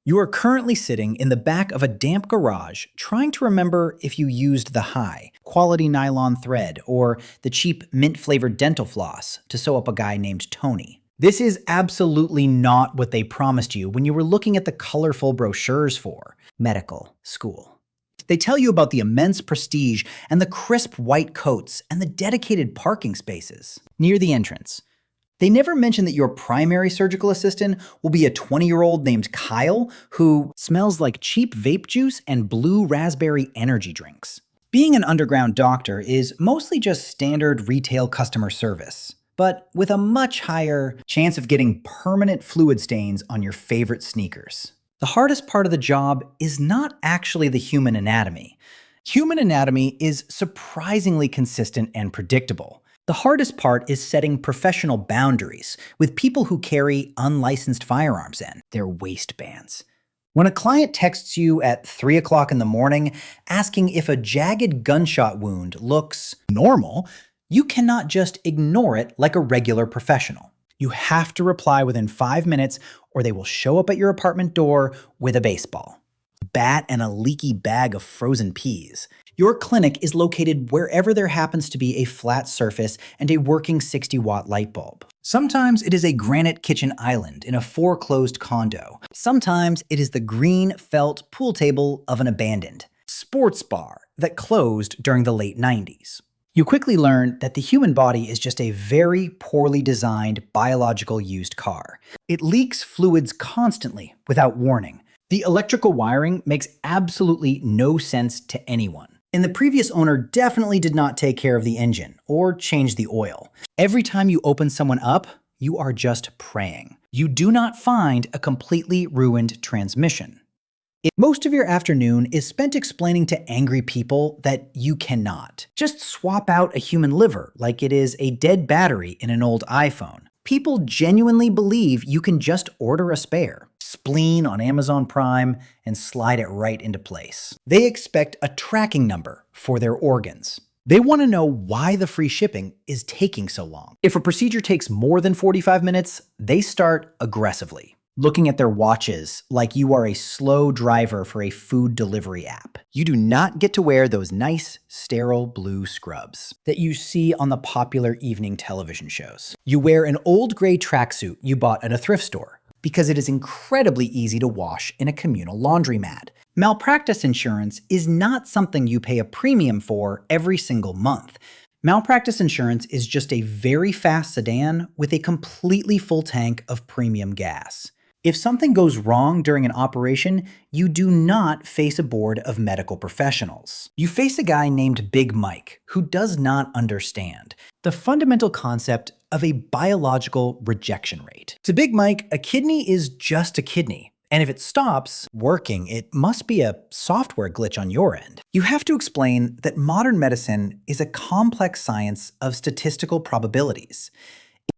You are currently sitting in the back of a damp garage trying to remember if you used the high, quality nylon thread or the cheap mint-flavored dental floss to sew up a guy named Tony. This is absolutely not what they promised you when you were looking at the colorful brochures for medical school. They tell you about the immense prestige and the crisp white coats and the dedicated parking spaces near the entrance. They never mention that your primary surgical assistant will be a 20-year-old named Kyle who smells like cheap vape juice and blue raspberry energy drinks. Being an underground doctor is mostly just standard retail customer service, but with a much higher chance of getting permanent fluid stains on your favorite sneakers. The hardest part of the job is not actually the human anatomy. Human anatomy is surprisingly consistent and predictable. The hardest part is setting professional boundaries with people who carry unlicensed firearms in their waistbands. When a client texts you at 3 o'clock in the morning asking if a jagged gunshot wound looks normal, you cannot just ignore it like a regular professional. You have to reply within 5 minutes or they will show up at your apartment door with a baseball bat and a leaky bag of frozen peas. Your clinic is located wherever there happens to be a flat surface and a working 60-watt light bulb. Sometimes it is a granite kitchen island in a foreclosed condo. Sometimes it is the green felt pool table of an abandoned sports bar that closed during the late 90s. You quickly learn that the human body is just a very poorly designed biological used car. It leaks fluids constantly without warning. The electrical wiring makes absolutely no sense to anyone. And the previous owner definitely did not take care of the engine or change the oil. Every time you open someone up, you are just praying. You do not find a completely ruined transmission. Most of your afternoon is spent explaining to angry people that you cannot. Just swap out a human liver like it is a dead battery in an old iPhone. People genuinely believe you can just order a spare spleen on Amazon Prime and slide it right into place. They expect a tracking number for their organs. They want to know why the free shipping is taking so long. If a procedure takes more than 45 minutes, they start aggressively, looking at their watches like you are a slow driver for a food delivery app. You do not get to wear those nice, sterile blue scrubs that you see on the popular evening television shows. You wear an old gray tracksuit you bought at a thrift store because it is incredibly easy to wash in a communal laundromat. Malpractice insurance is not something you pay a premium for every single month. Malpractice insurance is just a very fast sedan with a completely full tank of premium gas. If something goes wrong during an operation, you do not face a board of medical professionals. You face a guy named Big Mike who does not understand the fundamental concept of a biological rejection rate. To Big Mike, a kidney is just a kidney. And if it stops working, it must be a software glitch on your end. You have to explain that modern medicine is a complex science of statistical probabilities.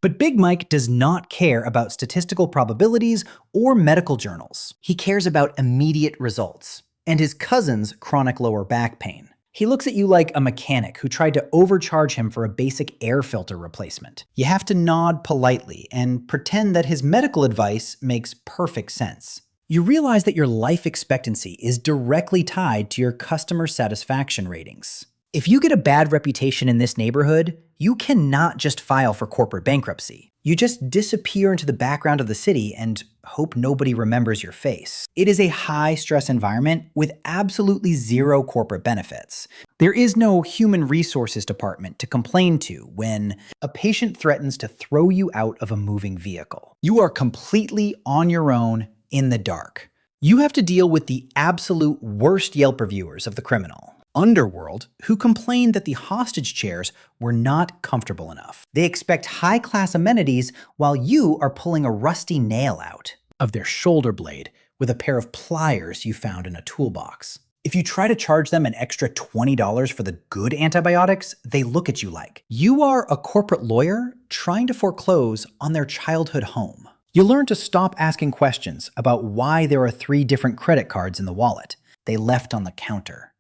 But Big Mike does not care about statistical probabilities or medical journals. He cares about immediate results and his cousin's chronic lower back pain. He looks at you like a mechanic who tried to overcharge him for a basic air filter replacement. You have to nod politely and pretend that his medical advice makes perfect sense. You realize that your life expectancy is directly tied to your customer satisfaction ratings. If you get a bad reputation in this neighborhood, you cannot just file for corporate bankruptcy. You just disappear into the background of the city and hope nobody remembers your face. It is a high-stress environment with absolutely zero corporate benefits. There is no human resources department to complain to when a patient threatens to throw you out of a moving vehicle. You are completely on your own in the dark. You have to deal with the absolute worst Yelp reviewers of the criminal underworld who complained that the hostage chairs were not comfortable enough. They expect high-class amenities while you are pulling a rusty nail out of their shoulder blade with a pair of pliers you found in a toolbox. If you try to charge them an extra $20 for the good antibiotics, they look at you like you are a corporate lawyer trying to foreclose on their childhood home. You learn to stop asking questions about why there are 3 different credit cards in the wallet they left on the counter.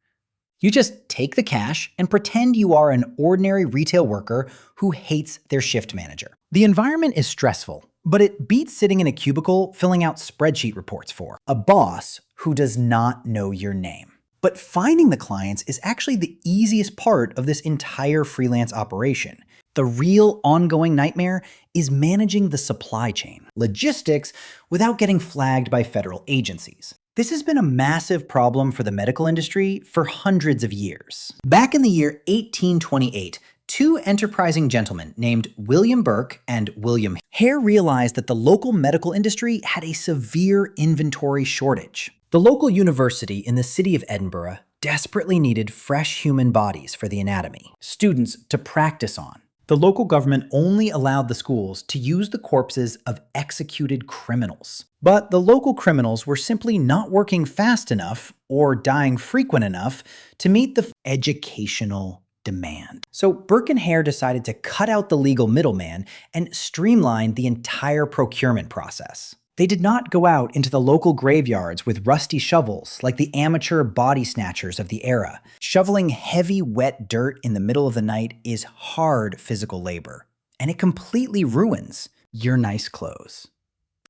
You just take the cash and pretend you are an ordinary retail worker who hates their shift manager. The environment is stressful, but it beats sitting in a cubicle filling out spreadsheet reports for a boss who does not know your name. But finding the clients is actually the easiest part of this entire freelance operation. The real ongoing nightmare is managing the supply chain, logistics, without getting flagged by federal agencies. This has been a massive problem for the medical industry for hundreds of years. Back in the year 1828, two enterprising gentlemen named William Burke and William Hare realized that the local medical industry had a severe inventory shortage. The local university in the city of Edinburgh desperately needed fresh human bodies for the anatomy, students to practice on. The local government only allowed the schools to use the corpses of executed criminals. But the local criminals were simply not working fast enough or dying frequent enough to meet the educational demand. So Burke and Hare decided to cut out the legal middleman and streamline the entire procurement process. They did not go out into the local graveyards with rusty shovels like the amateur body snatchers of the era. Shoveling heavy, wet dirt in the middle of the night is hard physical labor, and it completely ruins your nice clothes.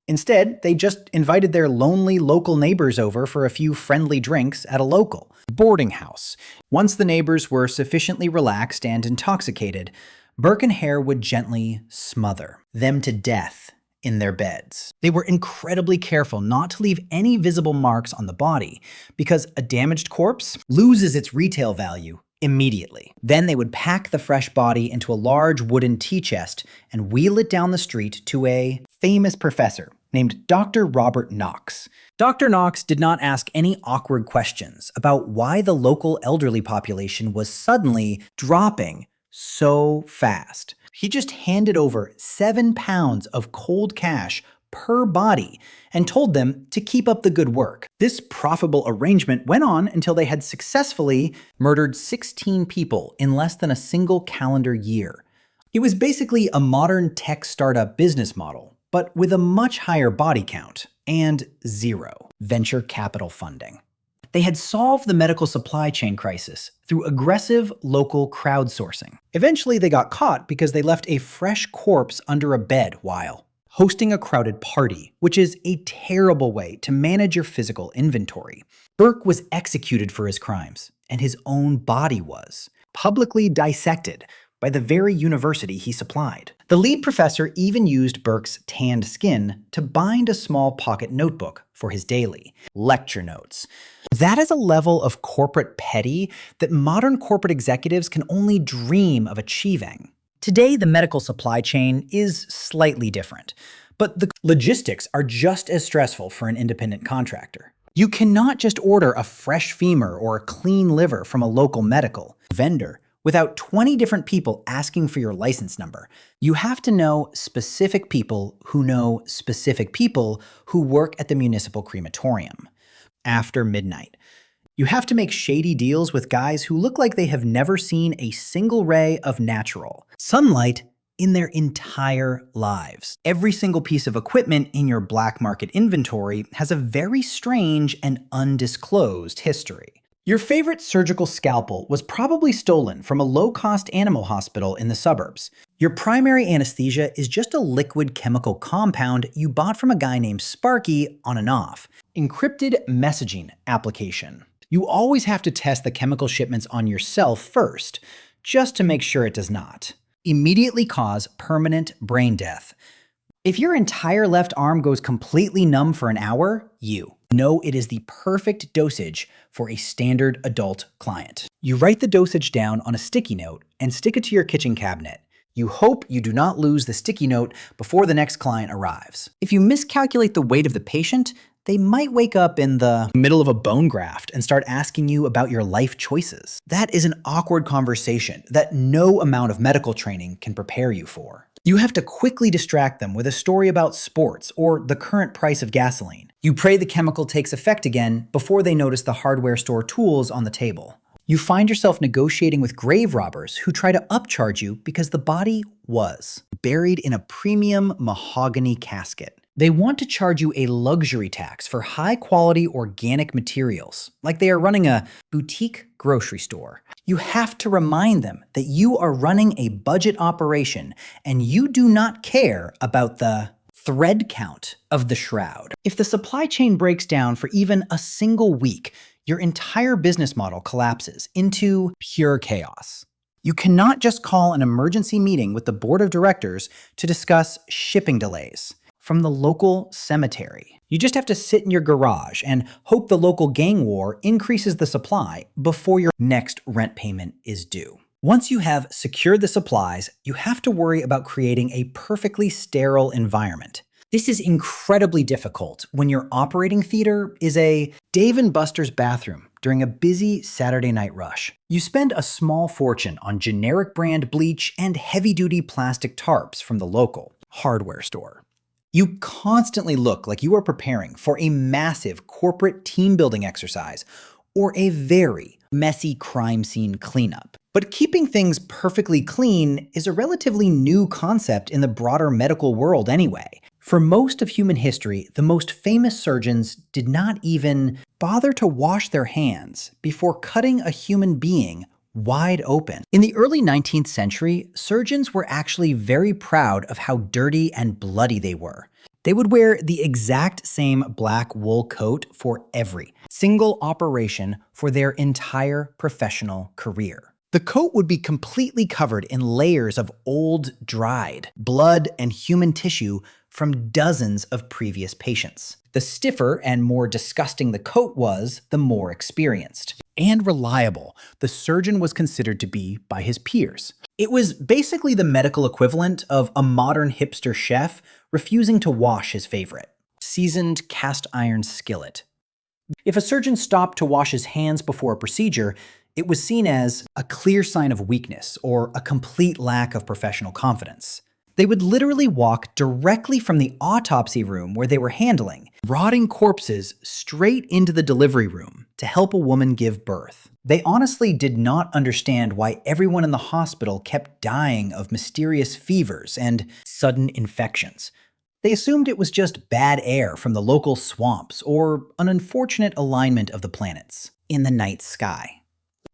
Instead, they just invited their lonely local neighbors over for a few friendly drinks at a local boarding house. Once the neighbors were sufficiently relaxed and intoxicated, Burke and Hare would gently smother them to death in their beds. They were incredibly careful not to leave any visible marks on the body because a damaged corpse loses its retail value immediately. Then they would pack the fresh body into a large wooden tea chest and wheel it down the street to a famous professor named Dr. Robert Knox. Dr. Knox did not ask any awkward questions about why the local elderly population was suddenly dropping so fast. He just handed over 7 pounds of cold cash per body and told them to keep up the good work. This profitable arrangement went on until they had successfully murdered 16 people in less than a single calendar year. It was basically a modern tech startup business model, but with a much higher body count and zero venture capital funding. They had solved the medical supply chain crisis through aggressive local crowdsourcing. Eventually, they got caught because they left a fresh corpse under a bed while hosting a crowded party, which is a terrible way to manage your physical inventory. Burke was executed for his crimes, and his own body was publicly dissected by the very university he supplied. The lead professor even used Burke's tanned skin to bind a small pocket notebook for his daily lecture notes. That is a level of corporate petty that modern corporate executives can only dream of achieving. Today, the medical supply chain is slightly different, but the logistics are just as stressful for an independent contractor. You cannot just order a fresh femur or a clean liver from a local medical vendor without 20 different people asking for your license number. You have to know specific people who work at the municipal crematorium after midnight. You have to make shady deals with guys who look like they have never seen a single ray of natural sunlight in their entire lives. Every single piece of equipment in your black market inventory has a very strange and undisclosed history. Your favorite surgical scalpel was probably stolen from a low-cost animal hospital in the suburbs. Your primary anesthesia is just a liquid chemical compound you bought from a guy named Sparky on and off. Encrypted messaging application. You always have to test the chemical shipments on yourself first, just to make sure it does not immediately cause permanent brain death. If your entire left arm goes completely numb for an hour, you know it is the perfect dosage for a standard adult client. You write the dosage down on a sticky note and stick it to your kitchen cabinet. You hope you do not lose the sticky note before the next client arrives. If you miscalculate the weight of the patient, they might wake up in the middle of a bone graft and start asking you about your life choices. That is an awkward conversation that no amount of medical training can prepare you for. You have to quickly distract them with a story about sports or the current price of gasoline. You pray the chemical takes effect again before they notice the hardware store tools on the table. You find yourself negotiating with grave robbers who try to upcharge you because the body was buried in a premium mahogany casket. They want to charge you a luxury tax for high-quality organic materials, like they are running a boutique grocery store. You have to remind them that you are running a budget operation and you do not care about the thread count of the shroud. If the supply chain breaks down for even a single week, your entire business model collapses into pure chaos. You cannot just call an emergency meeting with the board of directors to discuss shipping delays from the local cemetery. You just have to sit in your garage and hope the local gang war increases the supply before your next rent payment is due. Once you have secured the supplies, you have to worry about creating a perfectly sterile environment. This is incredibly difficult when your operating theater is a Dave & Buster's bathroom during a busy Saturday night rush. You spend a small fortune on generic brand bleach and heavy-duty plastic tarps from the local hardware store. You constantly look like you are preparing for a massive corporate team-building exercise or a very messy crime scene cleanup. But keeping things perfectly clean is a relatively new concept in the broader medical world anyway. For most of human history, the most famous surgeons did not even bother to wash their hands before cutting a human being wide open. In the early 19th century, surgeons were actually very proud of how dirty and bloody they were. They would wear the exact same black wool coat for every single operation for their entire professional career. The coat would be completely covered in layers of old, dried blood and human tissue from dozens of previous patients. The stiffer and more disgusting the coat was, the more experienced and reliable the surgeon was considered to be by his peers. It was basically the medical equivalent of a modern hipster chef refusing to wash his favorite seasoned cast iron skillet. If a surgeon stopped to wash his hands before a procedure, it was seen as a clear sign of weakness or a complete lack of professional confidence. They would literally walk directly from the autopsy room where they were handling rotting corpses straight into the delivery room to help a woman give birth. They honestly did not understand why everyone in the hospital kept dying of mysterious fevers and sudden infections. They assumed it was just bad air from the local swamps or an unfortunate alignment of the planets in the night sky.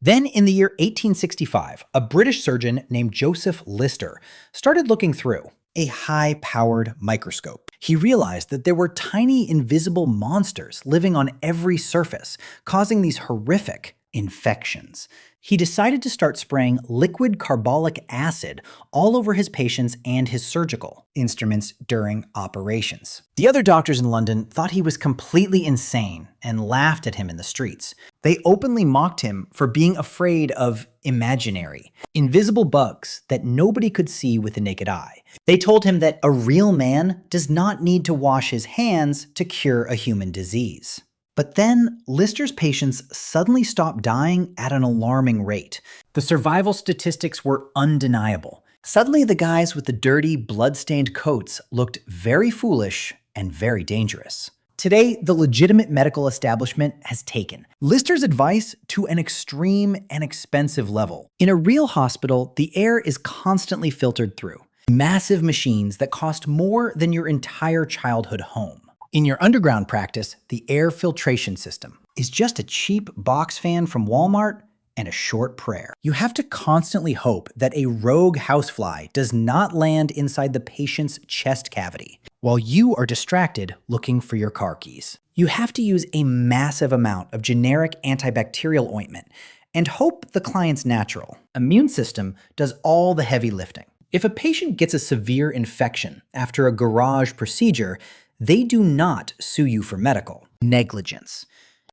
Then in the year 1865, a British surgeon named Joseph Lister started looking through a high-powered microscope. He realized that there were tiny invisible monsters living on every surface, causing these horrific infections. He decided to start spraying liquid carbolic acid all over his patients and his surgical instruments during operations. The other doctors in London thought he was completely insane and laughed at him in the streets. They openly mocked him for being afraid of imaginary, invisible bugs that nobody could see with the naked eye. They told him that a real man does not need to wash his hands to cure a human disease. But then, Lister's patients suddenly stopped dying at an alarming rate. The survival statistics were undeniable. Suddenly, the guys with the dirty, blood-stained coats looked very foolish and very dangerous. Today, the legitimate medical establishment has taken Lister's advice to an extreme and expensive level. In a real hospital, the air is constantly filtered through massive machines that cost more than your entire childhood home. In your underground practice, the air filtration system is just a cheap box fan from Walmart and a short prayer. You have to constantly hope that a rogue housefly does not land inside the patient's chest cavity while you are distracted looking for your car keys. You have to use a massive amount of generic antibacterial ointment and hope the client's natural immune system does all the heavy lifting. If a patient gets a severe infection after a garage procedure, they do not sue you for medical negligence.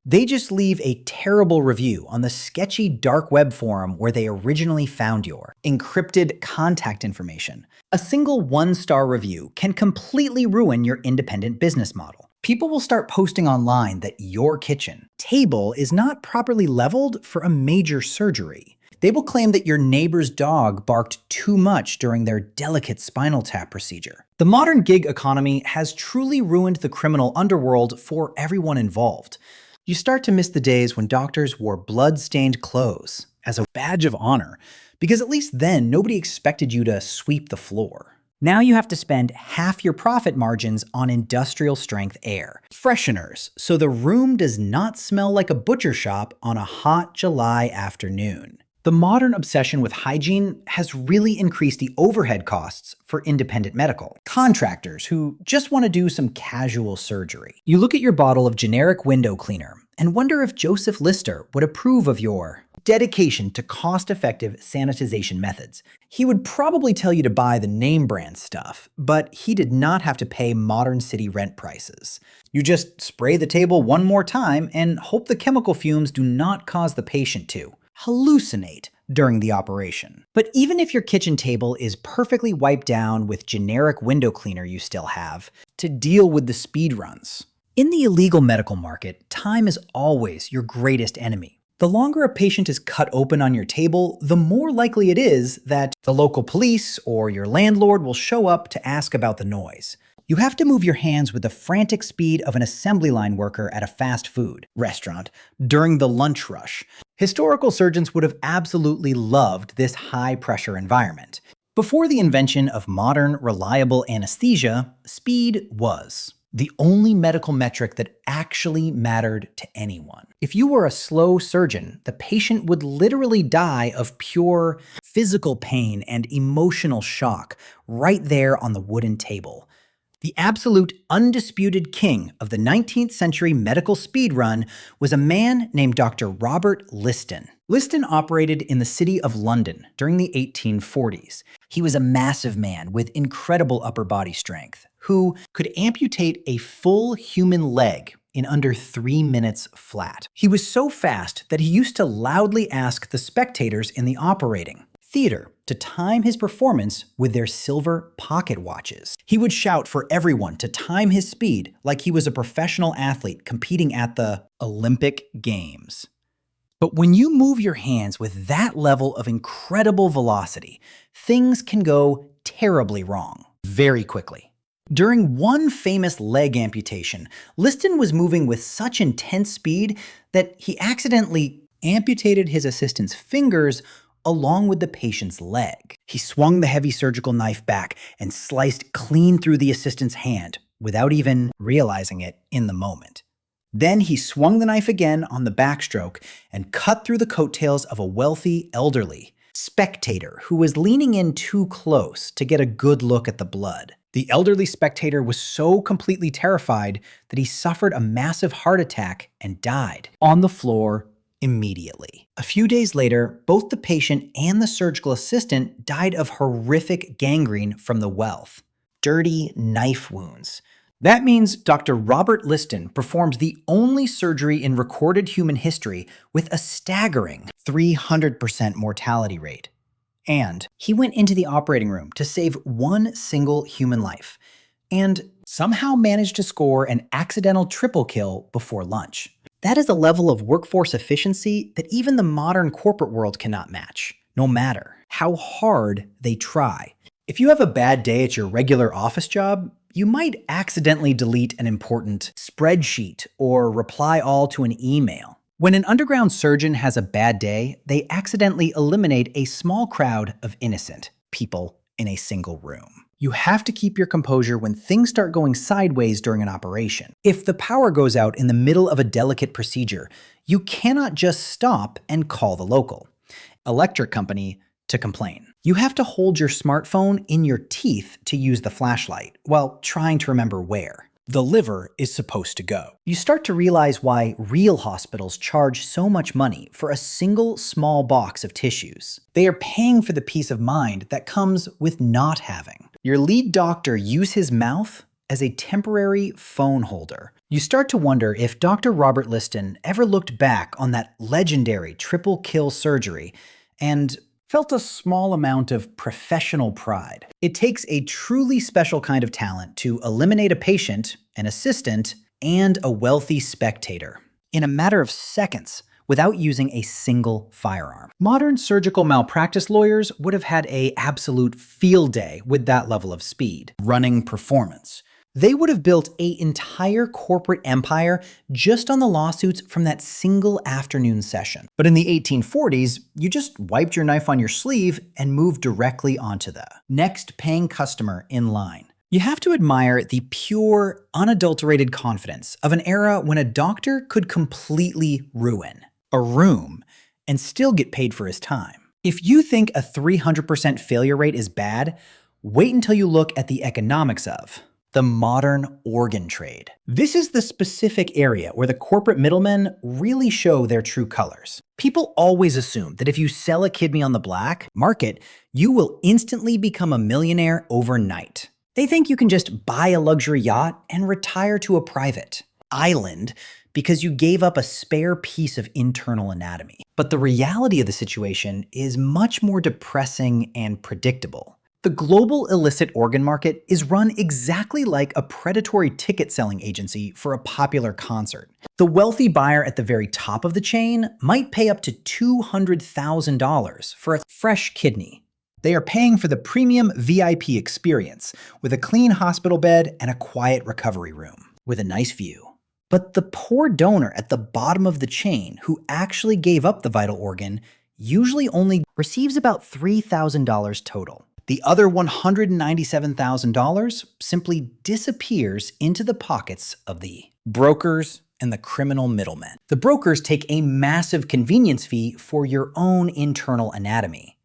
They just leave a terrible review on the sketchy dark web forum where they originally found your encrypted contact information. A single one-star review can completely ruin your independent business model. People will start posting online that your kitchen table is not properly leveled for a major surgery. They will claim that your neighbor's dog barked too much during their delicate spinal tap procedure. The modern gig economy has truly ruined the criminal underworld for everyone involved. You start to miss the days when doctors wore blood-stained clothes as a badge of honor, because at least then nobody expected you to sweep the floor. Now you have to spend half your profit margins on industrial-strength air, fresheners, so the room does not smell like a butcher shop on a hot July afternoon. The modern obsession with hygiene has really increased the overhead costs for independent medical contractors who just want to do some casual surgery. You look at your bottle of generic window cleaner and wonder if Joseph Lister would approve of your dedication to cost-effective sanitization methods. He would probably tell you to buy the name brand stuff, but he did not have to pay modern city rent prices. You just spray the table one more time and hope the chemical fumes do not cause the patient to hallucinate during the operation. But even if your kitchen table is perfectly wiped down with generic window cleaner you still have to deal with the speed runs. In the illegal medical market, time is always your greatest enemy. The longer a patient is cut open on your table, the more likely it is that the local police or your landlord will show up to ask about the noise. You have to move your hands with the frantic speed of an assembly line worker at a fast food restaurant during the lunch rush. Historical surgeons would have absolutely loved this high-pressure environment. Before the invention of modern, reliable anesthesia, speed was the only medical metric that actually mattered to anyone. If you were a slow surgeon, the patient would literally die of pure physical pain and emotional shock right there on the wooden table. The absolute undisputed king of the 19th century medical speed run was a man named Dr. Robert Liston. Liston operated in the city of London during the 1840s. He was a massive man with incredible upper body strength who could amputate a full human leg in under 3 minutes flat. He was so fast that he used to loudly ask the spectators in the operating theater to time his performance with their silver pocket watches. He would shout for everyone to time his speed like he was a professional athlete competing at the Olympic Games. But when you move your hands with that level of incredible velocity, things can go terribly wrong very quickly. During one famous leg amputation, Liston was moving with such intense speed that he accidentally amputated his assistant's fingers along with the patient's leg. He swung the heavy surgical knife back and sliced clean through the assistant's hand without even realizing it in the moment. Then he swung the knife again on the backstroke and cut through the coattails of a wealthy, elderly spectator who was leaning in too close to get a good look at the blood. The elderly spectator was so completely terrified that he suffered a massive heart attack and died on the floor immediately. A few days later, both the patient and the surgical assistant died of horrific gangrene from the wealth. Dirty knife wounds. That means Dr. Robert Liston performed the only surgery in recorded human history with a staggering 300% mortality rate. And he went into the operating room to save one single human life, and somehow managed to score an accidental triple kill before lunch. That is a level of workforce efficiency that even the modern corporate world cannot match, no matter how hard they try. If you have a bad day at your regular office job, you might accidentally delete an important spreadsheet or reply all to an email. When an underground surgeon has a bad day, they accidentally eliminate a small crowd of innocent people in a single room. You have to keep your composure when things start going sideways during an operation. If the power goes out in the middle of a delicate procedure, you cannot just stop and call the local electric company to complain. You have to hold your smartphone in your teeth to use the flashlight while trying to remember where the liver is supposed to go. You start to realize why real hospitals charge so much money for a single small box of tissues. They are paying for the peace of mind that comes with not having your lead doctor use his mouth as a temporary phone holder. You start to wonder if Dr. Robert Liston ever looked back on that legendary triple kill surgery and felt a small amount of professional pride. It takes a truly special kind of talent to eliminate a patient, an assistant, and a wealthy spectator in a matter of seconds without using a single firearm. Modern surgical malpractice lawyers would have had an absolute field day with that level of speed, running performance. They would have built an entire corporate empire just on the lawsuits from that single afternoon session. But in the 1840s, you just wiped your knife on your sleeve and moved directly onto the next paying customer in line. You have to admire the pure, unadulterated confidence of an era when a doctor could completely ruin a room and still get paid for his time. If you think a 300% failure rate is bad, wait until you look at the economics of the modern organ trade. This is the specific area where the corporate middlemen really show their true colors. People always assume that if you sell a kidney on the black market, you will instantly become a millionaire overnight. They think you can just buy a luxury yacht and retire to a private island because you gave up a spare piece of internal anatomy. But the reality of the situation is much more depressing and predictable. The global illicit organ market is run exactly like a predatory ticket selling agency for a popular concert. The wealthy buyer at the very top of the chain might pay up to $200,000 for a fresh kidney. They are paying for the premium VIP experience with a clean hospital bed and a quiet recovery room with a nice view. But the poor donor at the bottom of the chain who actually gave up the vital organ usually only receives about $3,000 total. The other $197,000 simply disappears into the pockets of the brokers and the criminal middlemen. The brokers take a massive convenience fee for your own internal anatomy.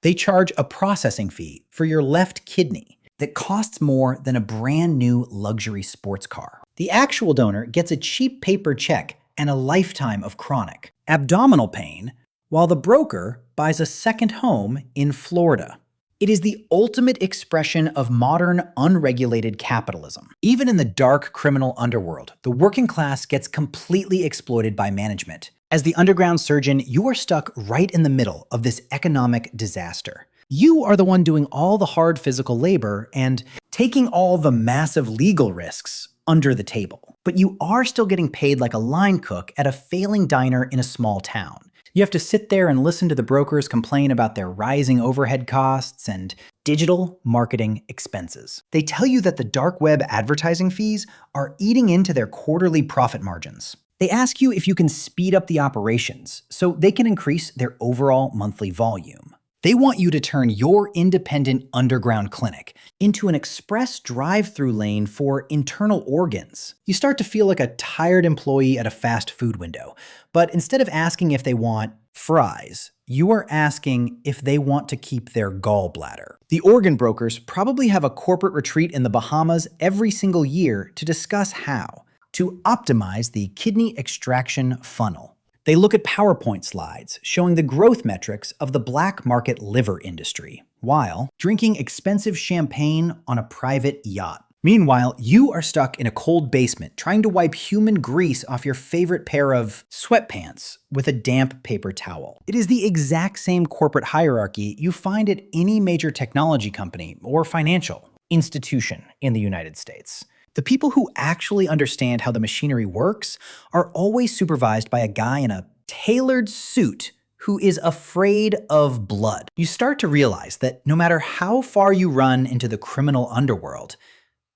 They charge a processing fee for your left kidney that costs more than a brand new luxury sports car. The actual donor gets a cheap paper check and a lifetime of chronic abdominal pain, while the broker buys a second home in Florida. It is the ultimate expression of modern, unregulated capitalism. Even in the dark criminal underworld, the working class gets completely exploited by management. As the underground surgeon, you are stuck right in the middle of this economic disaster. You are the one doing all the hard physical labor and taking all the massive legal risks under the table. But you are still getting paid like a line cook at a failing diner in a small town. You have to sit there and listen to the brokers complain about their rising overhead costs and digital marketing expenses. They tell you that the dark web advertising fees are eating into their quarterly profit margins. They ask you if you can speed up the operations so they can increase their overall monthly volume. They want you to turn your independent underground clinic into an express drive-through lane for internal organs. You start to feel like a tired employee at a fast food window, but instead of asking if they want fries, you are asking if they want to keep their gallbladder. The organ brokers probably have a corporate retreat in the Bahamas every single year to discuss how to optimize the kidney extraction funnel. They look at PowerPoint slides showing the growth metrics of the black market liver industry, while drinking expensive champagne on a private yacht. Meanwhile, you are stuck in a cold basement trying to wipe human grease off your favorite pair of sweatpants with a damp paper towel. It is the exact same corporate hierarchy you find at any major technology company or financial institution in the United States. The people who actually understand how the machinery works are always supervised by a guy in a tailored suit who is afraid of blood. You start to realize that no matter how far you run into the criminal underworld,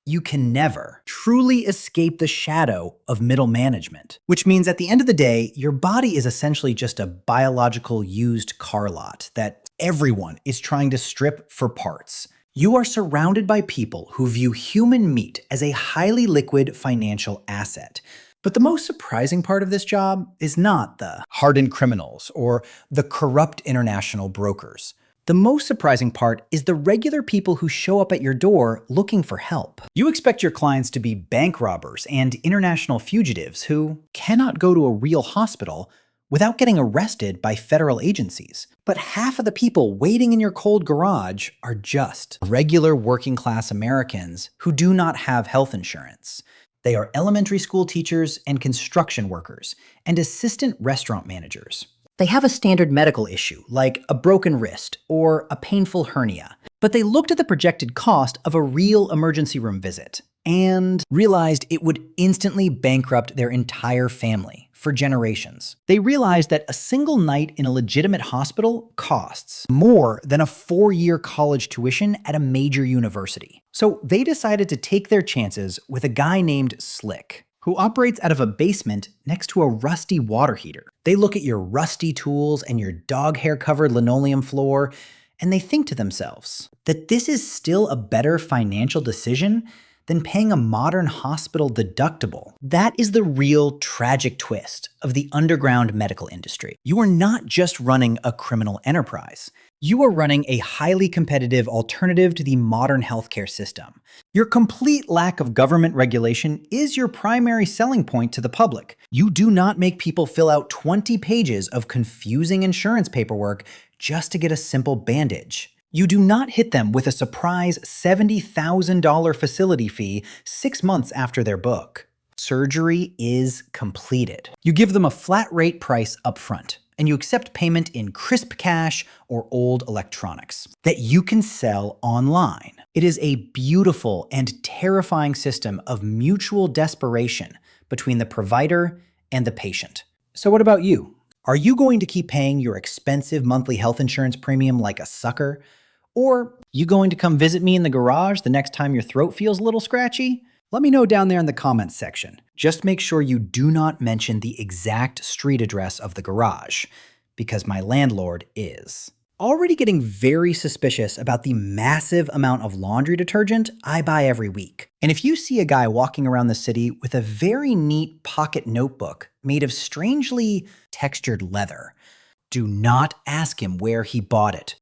you can never truly escape the shadow of middle management, which means at the end of the day, your body is essentially just a biological used car lot that everyone is trying to strip for parts. You are surrounded by people who view human meat as a highly liquid financial asset. But the most surprising part of this job is not the hardened criminals or the corrupt international brokers. The most surprising part is the regular people who show up at your door looking for help. You expect your clients to be bank robbers and international fugitives who cannot go to a real hospital without getting arrested by federal agencies. But half of the people waiting in your cold garage are just regular working-class Americans who do not have health insurance. They are elementary school teachers and construction workers and assistant restaurant managers. They have a standard medical issue like a broken wrist or a painful hernia, but they looked at the projected cost of a real emergency room visit and realized it would instantly bankrupt their entire family for generations. They realized that a single night in a legitimate hospital costs more than a 4-year college tuition at a major university. So they decided to take their chances with a guy named Slick, who operates out of a basement next to a rusty water heater. They look at your rusty tools and your dog hair-covered linoleum floor, and they think to themselves that this is still a better financial decision than paying a modern hospital deductible. That is the real tragic twist of the underground medical industry. You are not just running a criminal enterprise. You are running a highly competitive alternative to the modern healthcare system. Your complete lack of government regulation is your primary selling point to the public. You do not make people fill out 20 pages of confusing insurance paperwork just to get a simple bandage. You do not hit them with a surprise $70,000 facility fee 6 months after their book. Surgery is completed. You give them a flat rate price upfront, and you accept payment in crisp cash or old electronics that you can sell online. It is a beautiful and terrifying system of mutual desperation between the provider and the patient. So what about you? Are you going to keep paying your expensive monthly health insurance premium like a sucker? Or you going to come visit me in the garage the next time your throat feels a little scratchy? Let me know down there in the comments section. Just make sure you do not mention the exact street address of the garage, because my landlord is already getting very suspicious about the massive amount of laundry detergent I buy every week. And if you see a guy walking around the city with a very neat pocket notebook made of strangely textured leather, do not ask him where he bought it.